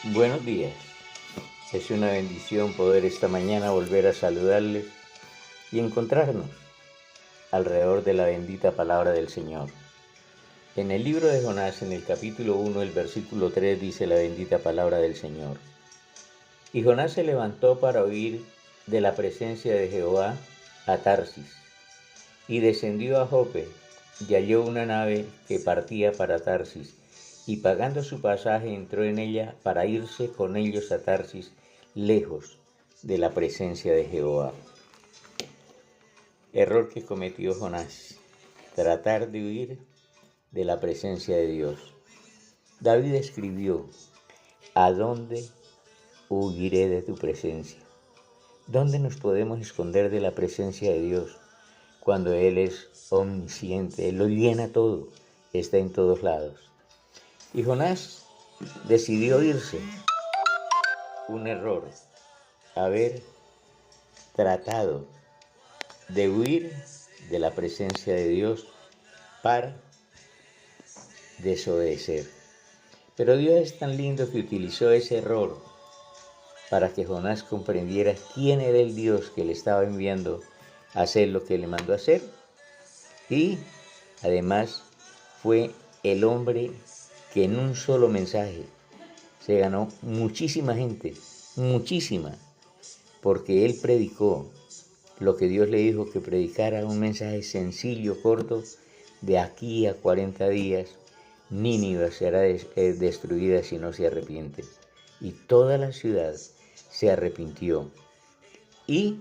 Buenos días. Es una bendición poder esta mañana volver a saludarles y encontrarnos alrededor de la bendita palabra del Señor. En el libro de Jonás, en el capítulo 1, el versículo 3, dice la bendita palabra del Señor. Y Jonás se levantó para huir de la presencia de Jehová a Tarsis, y descendió a Jope, y halló una nave que partía para Tarsis, y pagando su pasaje entró en ella para irse con ellos a Tarsis, lejos de la presencia de Jehová. Error que cometió Jonás, tratar de huir de la presencia de Dios. David escribió: ¿a dónde huiré de tu presencia? ¿Dónde nos podemos esconder de la presencia de Dios cuando Él es omnisciente? Él lo llena todo, está en todos lados. Y Jonás decidió irse. Un error, haber tratado de huir de la presencia de Dios para desobedecer. Pero Dios es tan lindo que utilizó ese error para que Jonás comprendiera quién era el Dios que le estaba enviando a hacer lo que le mandó a hacer. Y además fue el hombre que en un solo mensaje se ganó muchísima gente, muchísima, porque él predicó lo que Dios le dijo que predicara, un mensaje sencillo, corto: de aquí a 40 días Nínive será destruida si no se arrepiente. Y toda la ciudad se arrepintió y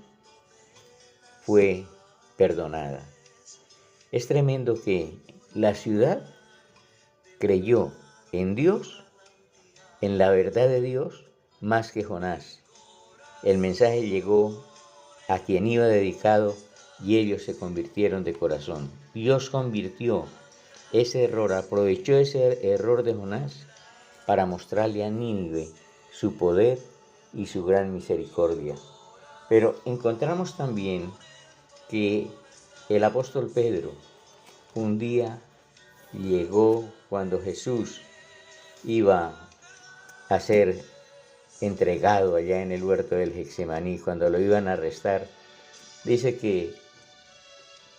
fue perdonada. Es tremendo que la ciudad creyó en Dios, en la verdad de Dios, más que Jonás. El mensaje llegó a quien iba dedicado y ellos se convirtieron de corazón. Dios convirtió ese error, aprovechó ese error de Jonás para mostrarle a Nínive su poder y su gran misericordia. Pero encontramos también que el apóstol Pedro un día llegó cuando Jesús iba a ser entregado allá en el huerto del Getsemaní, cuando lo iban a arrestar. Dice que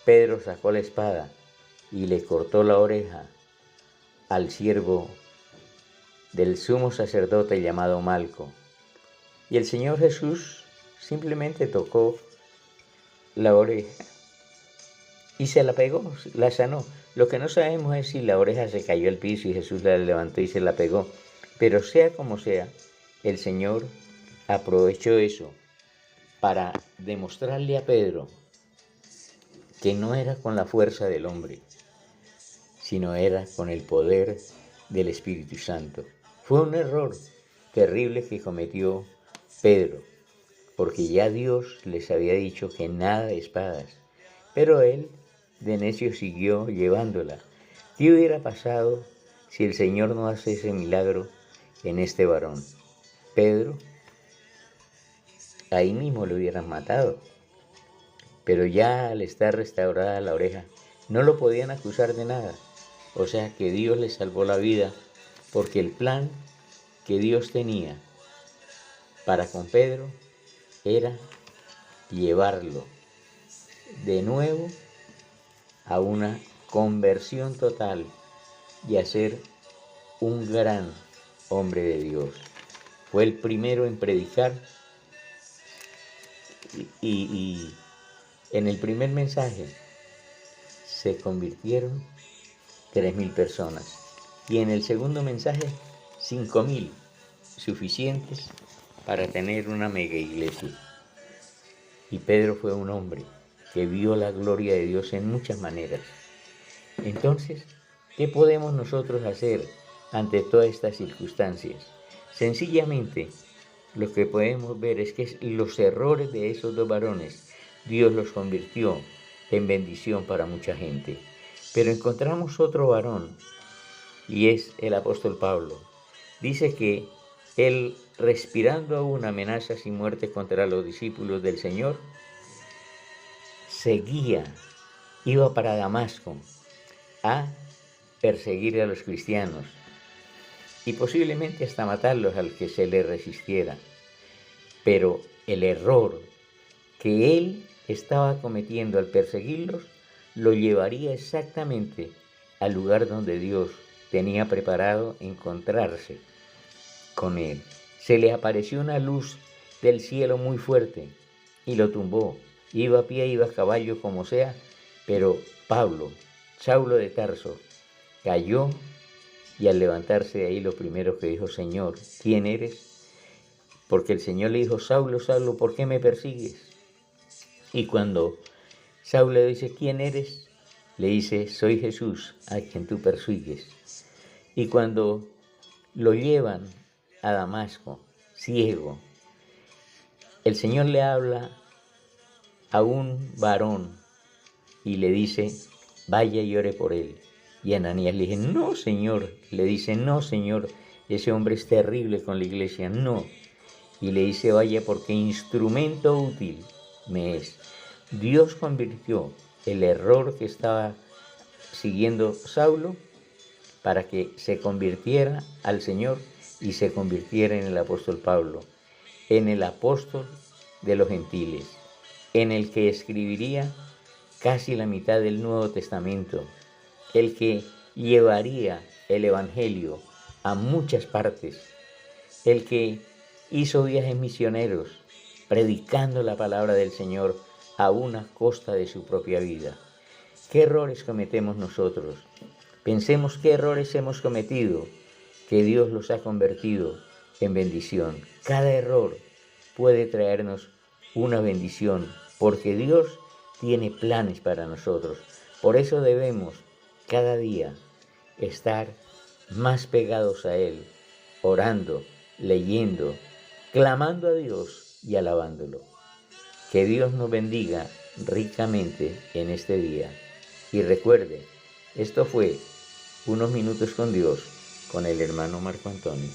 Pedro sacó la espada y le cortó la oreja al siervo del sumo sacerdote llamado Malco. Y el Señor Jesús simplemente tocó la oreja y se la pegó, la sanó. Lo que no sabemos es si la oreja se cayó al piso y Jesús la levantó y se la pegó. Pero sea como sea, el Señor aprovechó eso para demostrarle a Pedro que no era con la fuerza del hombre, sino era con el poder del Espíritu Santo. Fue un error terrible que cometió Pedro, porque ya Dios les había dicho que nada de espadas, pero él de necio siguió llevándola. ¿Qué hubiera pasado si el Señor no hace ese milagro en este varón? Pedro, ahí mismo lo hubieran matado, pero ya al estar restaurada la oreja, no lo podían acusar de nada. O sea que Dios le salvó la vida, porque el plan que Dios tenía para con Pedro era llevarlo de nuevo a una conversión total y a ser un gran hombre de Dios. Fue el primero en predicar y en el primer mensaje se convirtieron 3.000 personas y en el segundo mensaje 5.000, suficientes para tener una mega iglesia. Y Pedro fue un hombre que vio la gloria de Dios en muchas maneras. Entonces, ¿qué podemos nosotros hacer ante todas estas circunstancias? Sencillamente, lo que podemos ver es que los errores de esos dos varones, Dios los convirtió en bendición para mucha gente. Pero encontramos otro varón, y es el apóstol Pablo. Dice que él, respirando aún amenazas y muerte contra los discípulos del Señor, seguía, iba para Damasco a perseguir a los cristianos. y posiblemente hasta matarlos al que se le resistiera. Pero el error que él estaba cometiendo al perseguirlos lo llevaría exactamente al lugar donde Dios tenía preparado encontrarse con él. Se le apareció una luz del cielo muy fuerte y lo tumbó. Iba a pie, iba a caballo, como sea, pero Pablo, Saulo de Tarso, cayó y al levantarse de ahí lo primero que dijo: Señor, ¿quién eres? Porque el Señor le dijo: Saulo, Saulo, ¿por qué me persigues? Y cuando Saulo le dice: ¿quién eres?, le dice: soy Jesús, a quien tú persigues. Y cuando lo llevan a Damasco, ciego, el Señor le habla a un varón y le dice: vaya y ore por él. Y Ananías le dice: no, Señor. Le dice: no, Señor, ese hombre es terrible con la iglesia, no. Y le dice: vaya, porque instrumento útil me es. Dios convirtió el error que estaba siguiendo Saulo para que se convirtiera al Señor y se convirtiera en el apóstol Pablo, en el apóstol de los gentiles, en el que escribiría casi la mitad del Nuevo Testamento, el que llevaría el Evangelio a muchas partes, el que hizo viajes misioneros predicando la palabra del Señor a una costa de su propia vida. ¿Qué errores cometemos nosotros? Pensemos qué errores hemos cometido, que Dios los ha convertido en bendición. Cada error puede traernos una bendición, porque Dios tiene planes para nosotros. Por eso debemos cada día estar más pegados a Él, orando, leyendo, clamando a Dios y alabándolo. Que Dios nos bendiga ricamente en este día. Y recuerde, esto fue Unos Minutos con Dios, con el hermano Marco Antonio.